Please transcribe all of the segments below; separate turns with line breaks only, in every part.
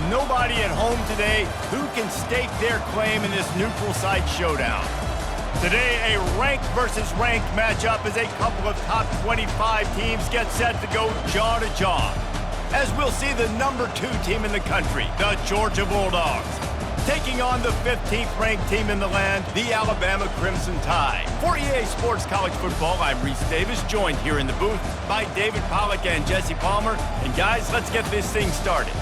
nobody at home today who can stake their claim in this neutral site showdown. Today, a ranked versus ranked matchup as a couple of top 25 teams get set to go jaw to jaw. As we'll see the number 2 team in the country, the Georgia Bulldogs, taking on the 15th ranked team in the land, the Alabama Crimson Tide. For EA Sports College Football, I'm Reese Davis, joined here in the booth by David Pollack and Jesse Palmer. And guys, let's get this thing started.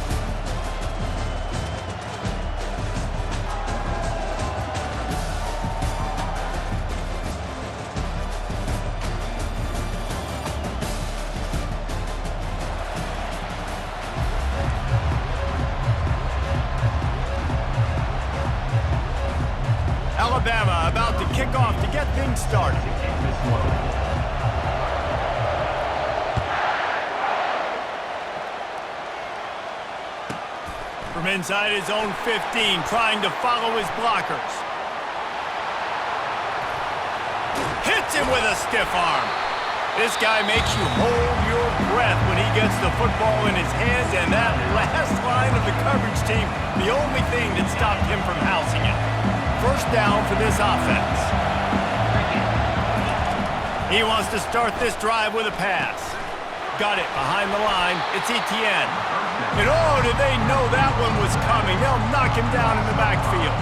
Alabama about to kick off to get things started. From inside his own 15, trying to follow his blockers. Hits him with a stiff arm. This guy makes you hold your breath when he gets the football in his hands, and that last line of the coverage team, the only thing that stopped him from housing it. First down for this offense. He wants to start this drive with a pass. Got it behind the line. It's Etienne. And oh, did they know that one was coming? They'll knock him down in the backfield.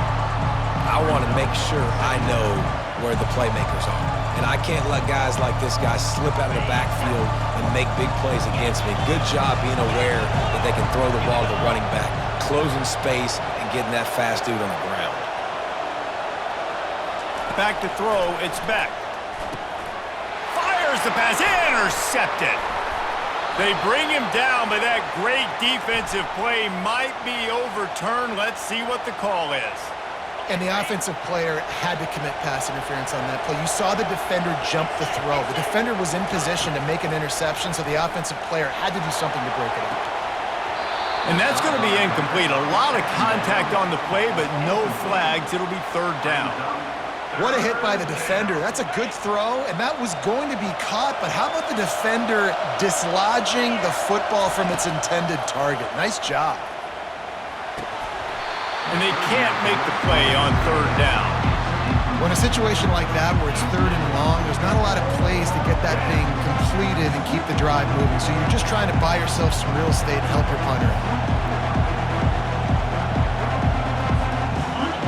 I want to make sure I know where the playmakers are. And I can't let guys like this guy slip out of the backfield and make big plays against me. Good job being aware that they can throw the ball to the running back, closing space, and getting that fast dude on the ground.
Back to throw, it's Beck. Fires the pass, intercepted. They bring him down, but that great defensive play might be overturned. Let's see what the call is.
And the offensive player had to commit pass interference on that play. You saw the defender jump the throw. The defender was in position to make an interception, so the offensive player had to do something to break it up.
And that's going to be incomplete. A lot of contact on the play, but no flags. It'll be third down.
What a hit by the defender. That's a good throw, and that was going to be caught, but how about the defender dislodging the football from its intended target? Nice job.
And they can't make the play on third down.
When a situation like that where it's third and long, there's not a lot of plays to get that thing completed and keep the drive moving, so you're just trying to buy yourself some real estate and help your punter out.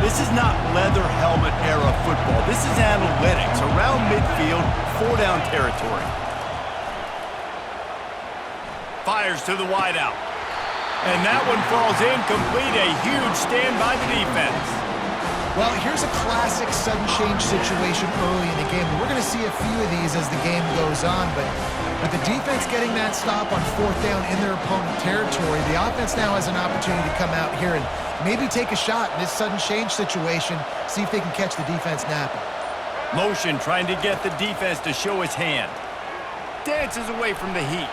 This is not leather helmet era football. This is analytics. Around midfield, 4-down territory. Fires to the wideout. And that one falls incomplete. A huge stand by the defense.
Well, here's a classic sudden change situation early in the game. We're going to see a few of these as the game goes on, but with the defense getting that stop on 4th down in their opponent territory, the offense now has an opportunity to come out here and maybe take a shot in this sudden change situation, see if they can catch the defense napping.
Motion trying to get the defense to show his hand. Dances away from the heat.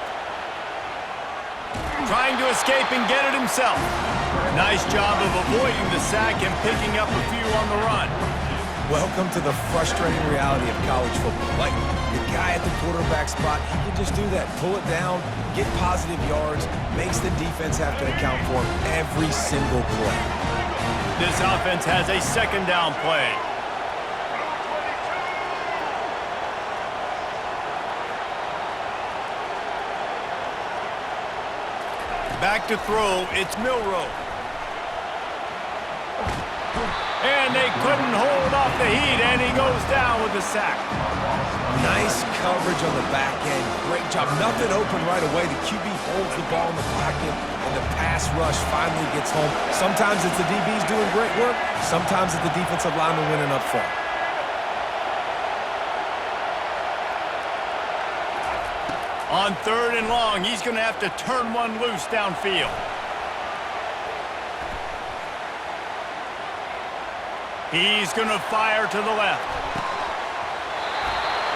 Trying to escape and get it himself. Nice job of avoiding the sack and picking up a few on the run.
Welcome to the frustrating reality of college football. Like, the guy at the quarterback spot, he can just do that. Pull it down, get positive yards, makes the defense have to account for him every single play.
This offense has a 2nd down play. Back to throw, it's Milroe. And they couldn't hold off the heat, and he goes down with the sack.
Nice coverage on the back end. Great job. Nothing open right away. The QB holds the ball in the pocket, and the pass rush finally gets home. Sometimes it's the DBs doing great work. Sometimes it's the defensive lineman winning up front.
On 3rd and long, he's going to have to turn one loose downfield. He's going to fire to the left.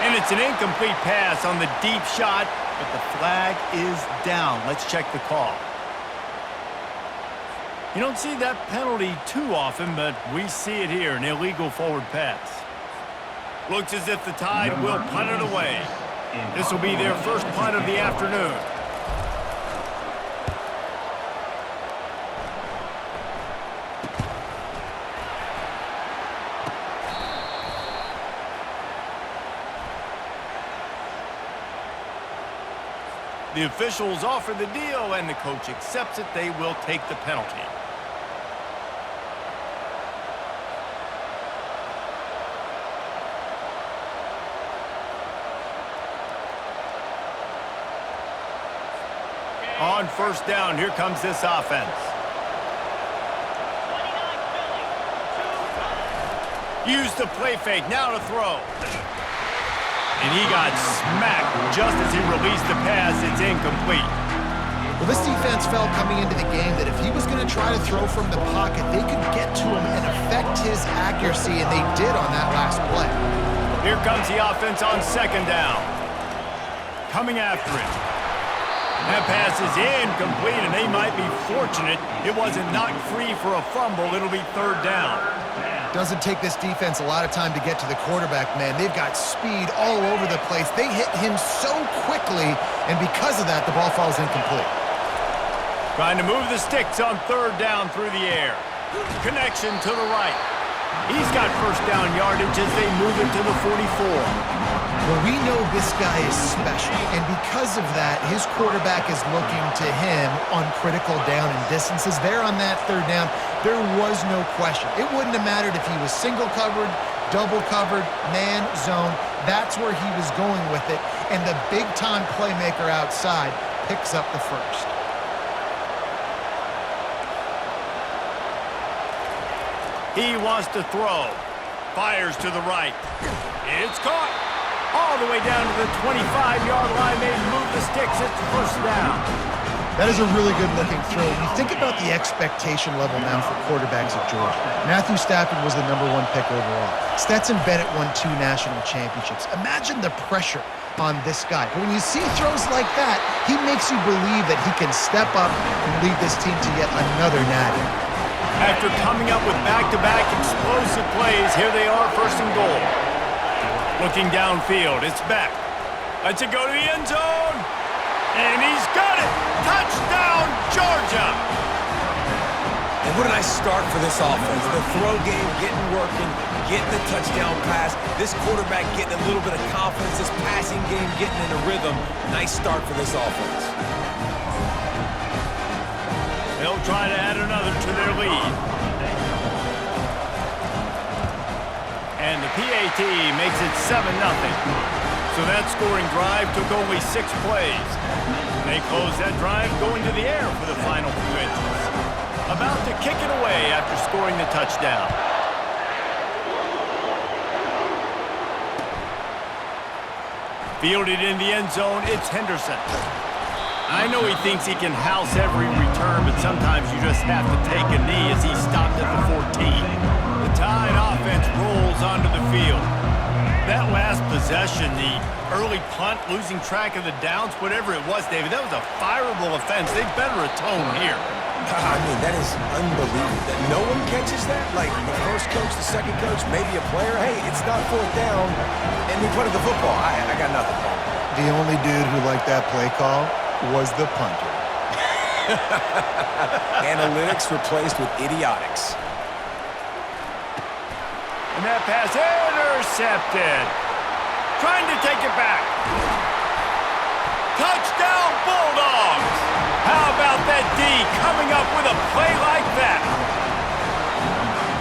And it's an incomplete pass on the deep shot, but the flag is down. Let's check the call. You don't see that penalty too often, but we see it here, an illegal forward pass. Looks as if the Tide will punt it away. This will be their first punt of the afternoon. The officials offer the deal, and the coach accepts it. They will take the penalty. On first down, here comes this offense. Use the play fake, now to throw. And he got smacked just as he released the pass. It's incomplete.
Well, this defense felt coming into the game that if he was going to try to throw from the pocket, they could get to him and affect his accuracy, and they did on that last play.
Here comes the offense on second down. Coming after it. That pass is incomplete, and they might be fortunate it wasn't knocked free for a fumble. It'll be third down.
Doesn't take this defense a lot of time to get to the quarterback, man. They've got speed all over the place. They hit him so quickly, and because of that, the ball falls incomplete.
Trying to move the sticks on third down through the air. Connection to the right. He's got first down yardage as they move it to the 44.
Well, we know this guy is special, and because of that, his quarterback is looking to him on critical down and distances. There on that third down, there was no question. It wouldn't have mattered if he was single covered, double covered, man, zone. That's where he was going with it, and the big-time playmaker outside picks up the first.
He wants to throw. Fires to the right. It's caught. All the way down to the 25-yard line. They move the sticks. It's first down.
That is a really good-looking throw. You think about the expectation level now for quarterbacks at Georgia. Matthew Stafford was the #1 pick overall. Stetson Bennett won 2 national championships. Imagine the pressure on this guy. But when you see throws like that, he makes you believe that he can step up and lead this team to yet another natty.
After coming up with back-to-back explosive plays, here they are, first and goal. Looking downfield, it's back. Lets it go to the end zone. And he's got it. Touchdown, Georgia.
And what a nice start for this offense. The throw game getting working, getting the touchdown pass. This quarterback getting a little bit of confidence. This passing game getting in a rhythm. Nice start for this offense.
They'll try to add another to their lead. And the PAT makes it 7-0. So that scoring drive took only 6 plays. They close that drive going to the air for the final few inches. About to kick it away after scoring the touchdown. Fielded in the end zone, it's Henderson. I know he thinks he can house every return, but sometimes you just have to take a knee as he stopped at the 14. The Tide offense rolls onto the field. That last possession, the early punt, losing track of the downs, whatever it was, David, that was a fireable offense. They better atone here.
I mean, that is unbelievable. That no one catches that? Like the first coach, the second coach, maybe a player. Hey, it's not fourth down, and we punted the football. I got nothing.
The only dude who liked that play call was the punter.
Analytics replaced with idiotics.
And that pass intercepted. Trying to take it back. Touchdown, Bulldogs! How about that D coming up with a play like that?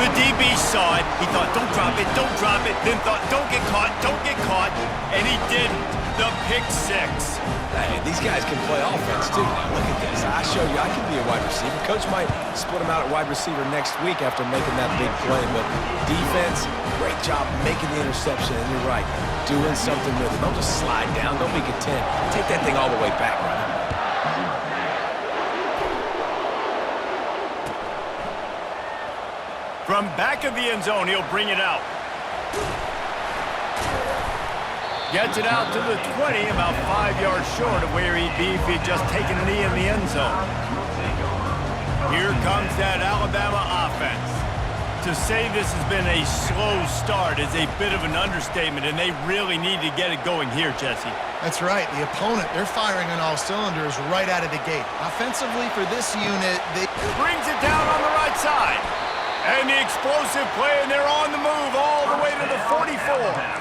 The DB saw it. He thought, don't drop it, don't drop it. Then thought, don't get caught, don't get caught. And he didn't. The pick 6.
Hey, these guys can play offense, too. Now, look at this. I show you I can be a wide receiver. Coach might split him out at wide receiver next week after making that big play. But defense, great job making the interception. And you're right, doing something with it. Don't just slide down. Don't be content. Take that thing all the way back, brother.
From back of the end zone, he'll bring it out. Gets it out to the 20, about 5 yards short of where he'd be if he'd just taken a knee in the end zone. Here comes that Alabama offense. To say this has been a slow start is a bit of an understatement, and they really need to get it going here, Jesse.
That's right. The opponent, they're firing on all cylinders right out of the gate. Offensively for this unit, they...
Brings it down on the right side. And the explosive play, and they're on the move all the way to the 44.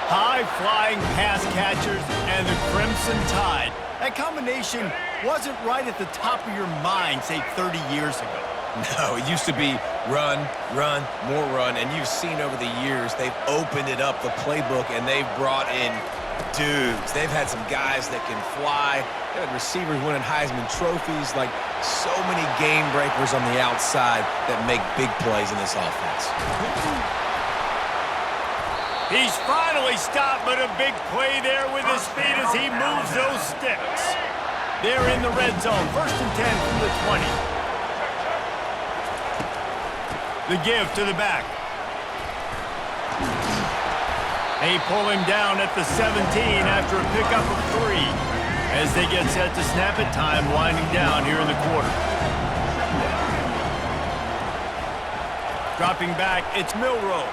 High-flying pass catchers and the Crimson Tide. That combination wasn't right at the top of your mind, say, 30 years ago.
No, it used to be run, run, more run, and you've seen over the years they've opened it up, the playbook, and they've brought in dudes. They've had some guys that can fly. They've had receivers winning Heisman trophies, like so many game breakers on the outside that make big plays in this offense.
He's finally stopped, but a big play there with his feet as he moves those sticks. They're in the red zone, 1st and 10 from the 20. The give to the back. They pull him down at the 17 after a pickup of 3. As they get set to snap it, time winding down here in the quarter. Dropping back, it's Milroe.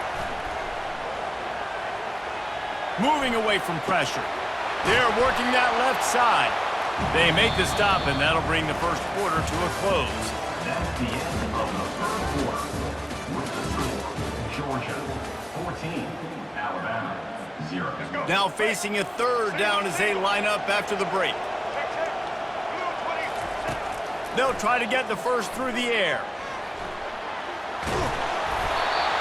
Moving away from pressure. They're working that left side. They make the stop, and that'll bring the first quarter to a close.
That's the end of the third quarter. With the score, Georgia 14, Alabama 0.
Now facing a 3rd down as they line up after the break. They'll try to get the first through the air.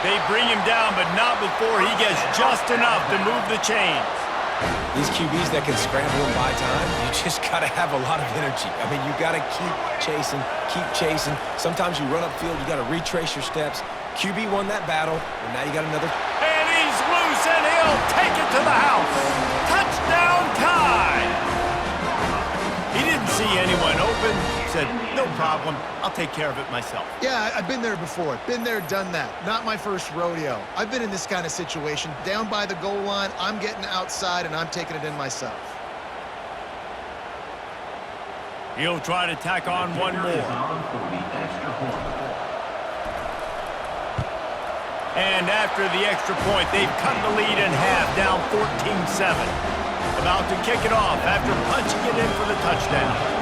They bring him down, but not before he gets just enough to move the chains.
These QBs that can scramble and buy time, you just got to have a lot of energy. I mean, you got to keep chasing, keep chasing. Sometimes you run upfield, you got to retrace your steps. QB won that battle, and now you got another.
And he's loose, and he'll take it to the house. Touchdown Tide! He didn't see anyone open. Said, no problem, I'll take care of it myself.
Yeah, I've been there before. Been there, done that. Not my first rodeo. I've been in this kind of situation. Down by the goal line, I'm getting outside, and I'm taking it in myself.
He'll try to tack on one more. And after the extra point, they've cut the lead in half, down 14-7. About to kick it off after punching it in for the touchdown.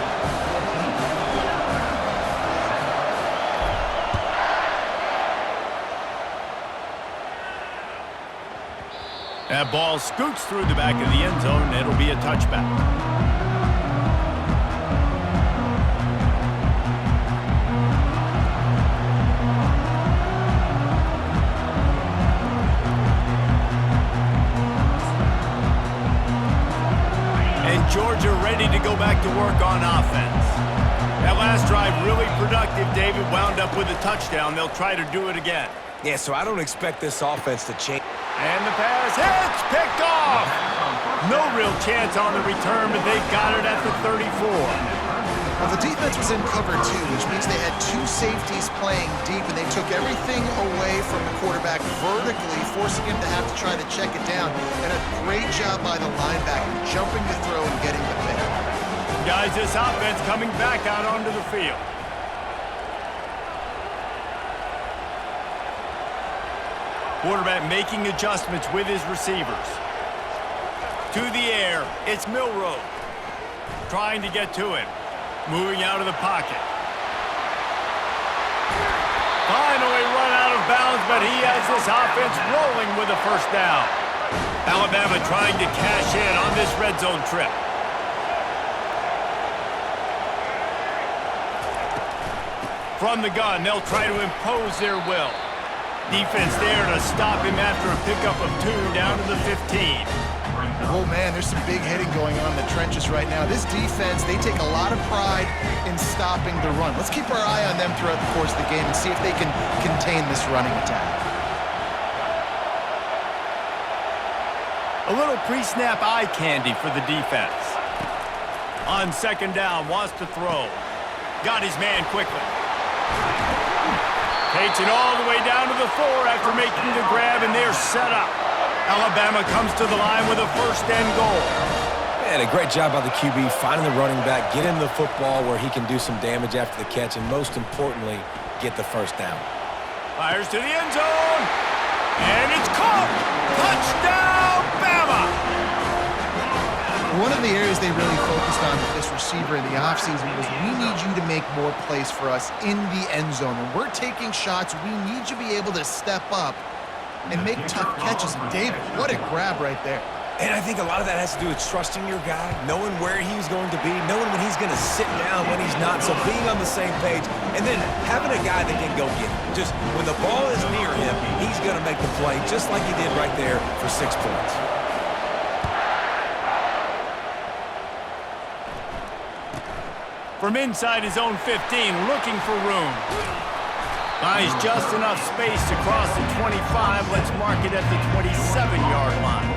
That ball scoots through the back of the end zone, and it'll be a touchback. And Georgia ready to go back to work on offense. That last drive really productive. David wound up with a touchdown. They'll try to do it again.
Yeah, so I don't expect this offense to change.
And the pass hits, picked off. No real chance on the return, but they've got it at the 34.
Well, the defense was in cover 2, which means they had 2 safeties playing deep, and they took everything away from the quarterback vertically, forcing him to have to try to check it down. And a great job by the linebacker, jumping the throw and getting the pick.
Guys, this offense coming back out onto the field. Quarterback making adjustments with his receivers. To the air, it's Milroe. Trying to get to him. Moving out of the pocket. Finally run out of bounds, but he has this offense rolling with a first down. Alabama trying to cash in on this red zone trip. From the gun, they'll try to impose their will. Defense there to stop him after a pickup of 2 down to the 15.
Oh, man, there's some big hitting going on in the trenches right now. This defense, they take a lot of pride in stopping the run. Let's keep our eye on them throughout the course of the game and see if they can contain this running attack.
A little pre-snap eye candy for the defense. On 2nd down, wants to throw. Got his man quickly. Takes it all the way down to the 4 after making the grab, and they're set up. Alabama comes to the line with a 1st and goal.
Man, a great job by the QB finding the running back, get him the football where he can do some damage after the catch, and most importantly, get the 1st down.
Fires to the end zone, and it's caught. Touchdown, Bama!
One of the areas they really focused on with this receiver in the offseason was we need you to make more plays for us in the end zone. When we're taking shots, we need you to be able to step up and make tough catches. And David, what a grab right there.
And I think a lot of that has to do with trusting your guy, knowing where he's going to be, knowing when he's going to sit down, when he's not. So being on the same page, and then having a guy that can go get it. Just when the ball is near him, he's going to make the play just like he did right there for 6 points.
From inside his own 15, looking for room. Finds just enough space to cross the 25. Let's mark it at the 27-yard line.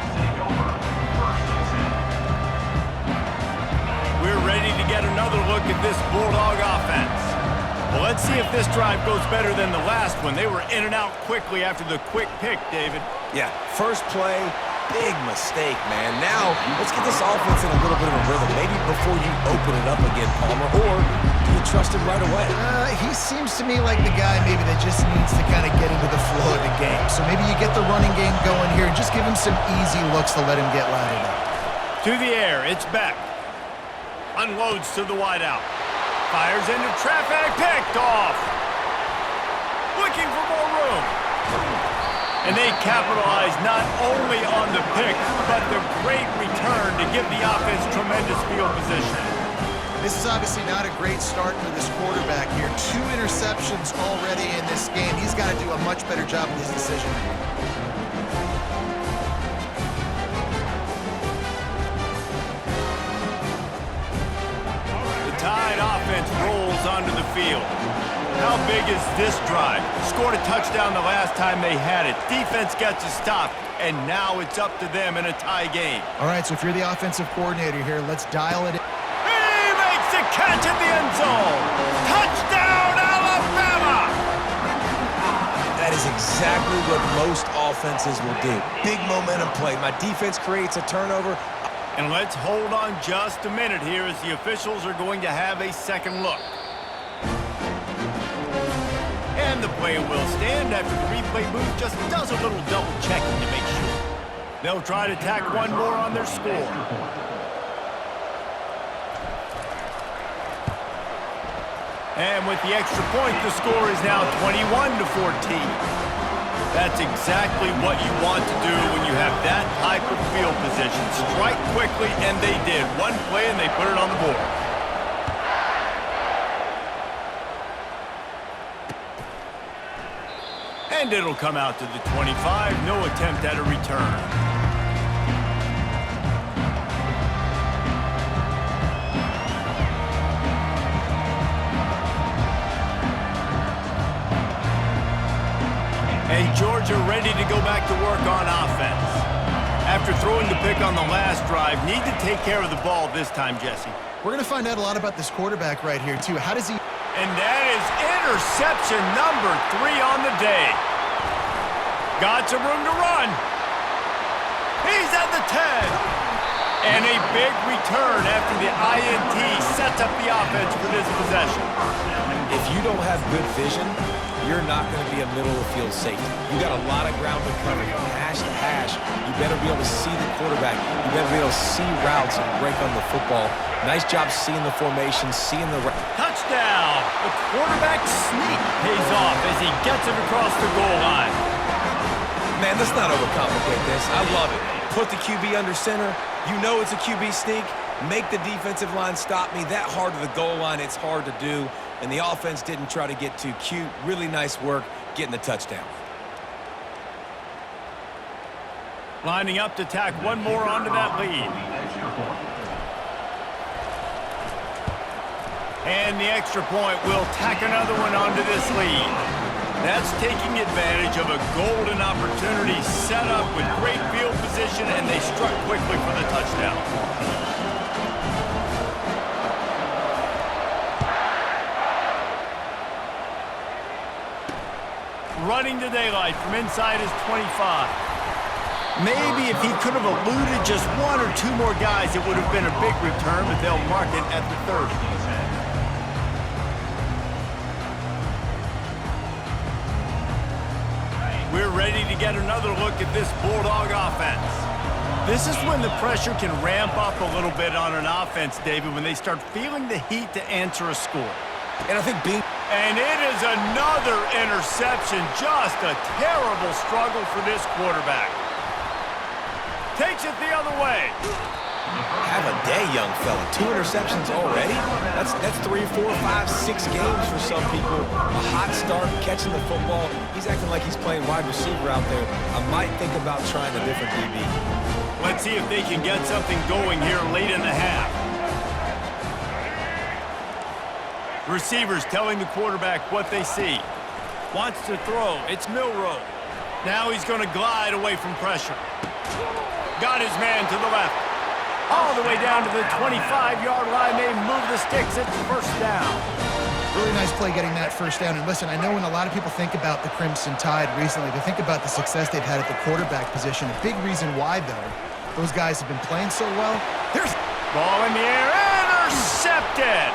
We're ready to get another look at this Bulldog offense. Well, let's see if this drive goes better than the last one. They were in and out quickly after the quick pick, David.
Yeah, first play, big mistake, man. Now, let's get this offense in a little bit of a rhythm. Maybe before you open it up again, Palmer, or do you trust him right away?
He seems to me like the guy maybe that just needs to kind of get into the flow of the game. So maybe you get the running game going here and just give him some easy looks to let him get laddered up.
To the air, it's Beck. Unloads to the wideout. Fires into traffic, picked off. Looking for more room. And they capitalize not only on the pick, but the great return to give the offense tremendous field position.
This is obviously not a great start for this quarterback here. 2 interceptions already in this game. He's got to do a much better job with his decision-making.
Tide offense rolls onto the field. How big is this drive? Scored a touchdown the last time they had it. Defense gets a stop, and now it's up to them in a tie game.
All right, so if you're the offensive coordinator here, let's dial it in.
He makes the catch in the end zone. Touchdown, Alabama!
That is exactly what most offenses will do. Big momentum play. My defense creates a turnover.
And let's hold on just a minute here as the officials are going to have a second look. And the play will stand after the replay booth just does a little double checking to make sure. They'll try to tack one more on their score. And with the extra point, the score is now 21-14. That's exactly what you want to do when you have that type of field position. Strike quickly, and they did. One play, and they put it on the board. And it'll come out to the 25. No attempt at a return. And Georgia ready to go back to work on offense. After throwing the pick on the last drive, need to take care of the ball this time, Jesse.
We're going to find out a lot about this quarterback right here, too. How does he...
And that is interception number 3 on the day. Got some room to run. He's at the 10. And a big return after the INT sets up the offense for this possession.
If you don't have good vision, you're not going to be a middle-of-the-field safety. You got a lot of ground to cover from hash to hash. You better be able to see the quarterback. You better be able to see routes and break on the football. Nice job seeing the formation, seeing the...
Touchdown! The quarterback sneak pays off as he gets it across the goal line.
Man, let's not overcomplicate this. I love it. Put the QB under center. You know it's a QB sneak. Make the defensive line stop me. That hard to the goal line, it's hard to do. And the offense didn't try to get too cute. Really nice work getting the touchdown.
Lining up to tack one more onto that lead. And the extra point will tack another one onto this lead. That's taking advantage of a golden opportunity set up with great field position, and they struck quickly for the touchdown. Running to daylight from inside his 25. Maybe if he could have eluded just 1 or 2 more guys, it would have been a big return, but they'll mark it at the 30. We're ready to get another look at this Bulldog offense. This is when the pressure can ramp up a little bit on an offense, David, when they start feeling the heat to answer a score.
And I think being
And it is another interception. Just a terrible struggle for this quarterback. Takes it the other way.
Have a day, young fella. 2 interceptions already? That's 3, 4, 5, 6 games for some people. A hot start, catching the football. He's acting like he's playing wide receiver out there. I might think about trying a different DB.
Let's see if they can get something going here late in the half. Receivers telling the quarterback what they see. Wants to throw. It's Milroe. Now he's going to glide away from pressure. Got his man to the left. All the way down to the 25-yard line. They move the sticks. It's first down.
Really nice play getting that first down. And listen, I know when a lot of people think about the Crimson Tide recently, they think about the success they've had at the quarterback position. A big reason why, though, those guys have been playing so well. There's
ball in the air. Intercepted.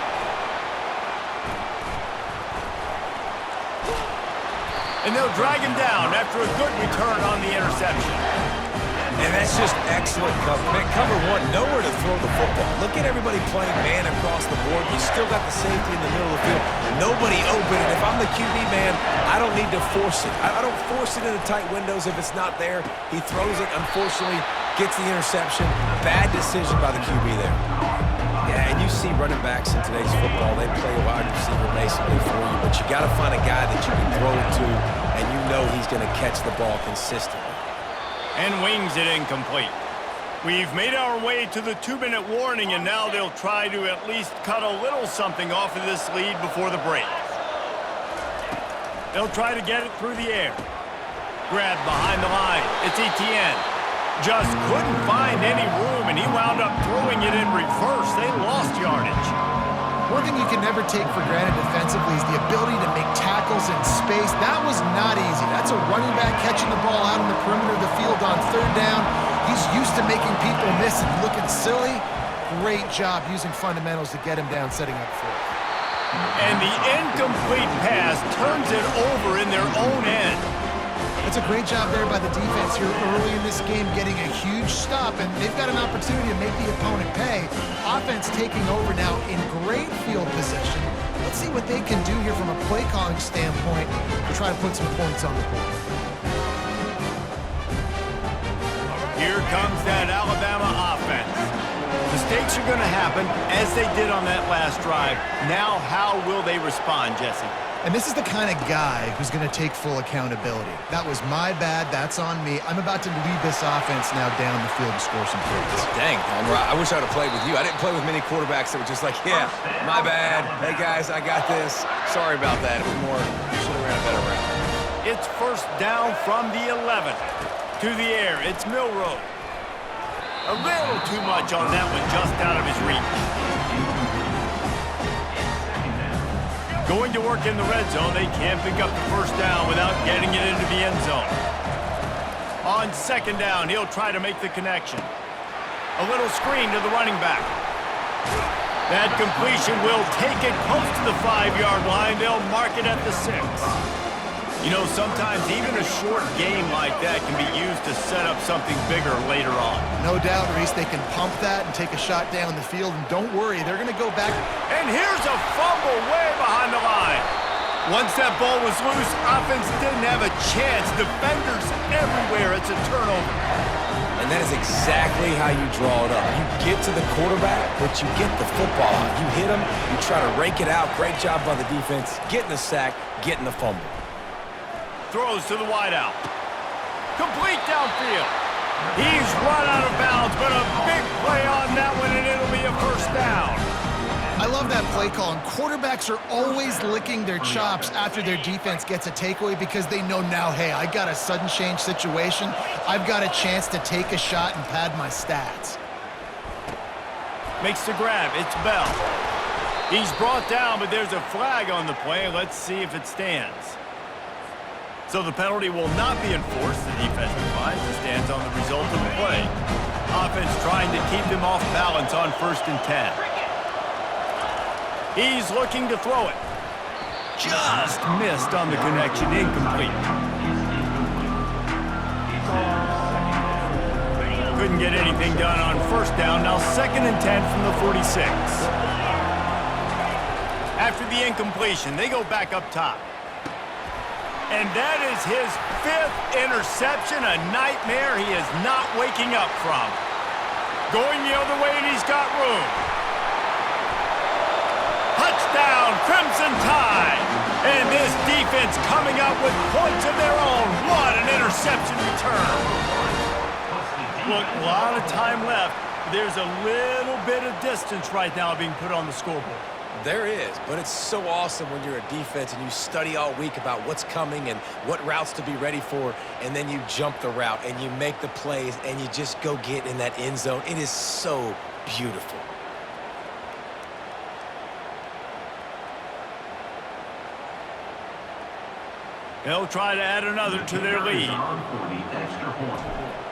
And they'll drag him down after a good return on the interception.
And that's just excellent cover. Man, cover one, nowhere to throw the football. Look at everybody playing man across the board. You still got the safety in the middle of the field. Nobody open. And if I'm the QB, man, I don't need to force it. I don't force it into tight windows if it's not there. He throws it, unfortunately, gets the interception. Bad decision by the QB there. Yeah, and you see running backs in today's football, they play a wide receiver basically for you, but you got to find a guy that you can throw it to, and you know he's going to catch the ball consistently.
And wings it incomplete. We've made our way to the 2-minute warning, and now they'll try to at least cut a little something off of this lead before the break. They'll try to get it through the air. Grab behind the line. It's Etienne. Just couldn't find any room, and he wound up throwing it in reverse. They lost yardage.
one thing you can never take for granted defensively is the ability to make tackles in space. That was not easy. That's a running back catching the ball out on the perimeter of the field on 3rd down. He's used to making people miss and looking silly. Great job using fundamentals to get him down, setting up for it.
And the incomplete pass turns it over in their own end.
It's a great job there by the defense here early in this game, getting a huge stop, and they've got an opportunity to make the opponent pay. Offense taking over now in great field position. Let's see what they can do here from a play calling standpoint to try to put some points on the board.
Here comes that Alabama offense. Mistakes are going to happen, as they did on that last drive. Now, how will they respond, Jesse?
And this is the kind of guy who's going to take full accountability. That was my bad. That's on me. I'm about to lead this offense now down the field and score some points.
Dang, Palmer, I wish I'd have played with you. I didn't play with many quarterbacks that were just like, yeah, my bad. Hey, guys, I got this. Sorry about that. It was more, should have ran a better route.
It's first down from the 11. To the air, it's Milroe. A little too much on that one, just out of his reach. Going to work in the red zone, they can't pick up the first down without getting it into the end zone. On 2nd down, he'll try to make the connection. A little screen to the running back. That completion will take it close to the 5-yard line. They'll mark it at the 6. You know, sometimes even a short game like that can be used to set up something bigger later on.
No doubt, Reese, they can pump that and take a shot down the field, and don't worry, they're going to go back.
And here's a fumble way behind the line. Once that ball was loose, offense didn't have a chance. Defenders everywhere. It's a turnover.
And that is exactly how you draw it up. You get to the quarterback, but you get the football out. You hit him, you try to rake it out. Great job by the defense. Getting the sack, getting the fumble.
Throws to the wideout. Complete downfield. He's run out of bounds, but a big play on that one, and it'll be a first down.
I love that play call, and quarterbacks are always licking their chops after their defense gets a takeaway because they know now, hey, I got a sudden change situation. I've got a chance to take a shot and pad my stats.
Makes the grab. It's Bell. He's brought down, but there's a flag on the play. Let's see if it stands. So the penalty will not be enforced. The defense declines and stands on the result of the play. Offense trying to keep them off balance on 1st and 10. He's looking to throw it. Just missed on the connection. Incomplete. Couldn't get anything done on 1st down. Now 2nd and 10 from the 46. After the incompletion, they go back up top. And that is his 5th interception, a nightmare he is not waking up from. Going the other way, and he's got room. Touchdown, Crimson Tide! And this defense coming up with points of their own. What an interception return. Look, a lot of time left. There's a little bit of distance right now being put on the scoreboard.
There is, but it's so awesome when you're a defense and you study all week about what's coming and what routes to be ready for, and then you jump the route and you make the plays and you just go get in that end zone. It is so beautiful.
They'll try to add another to their lead.
On for the extra point.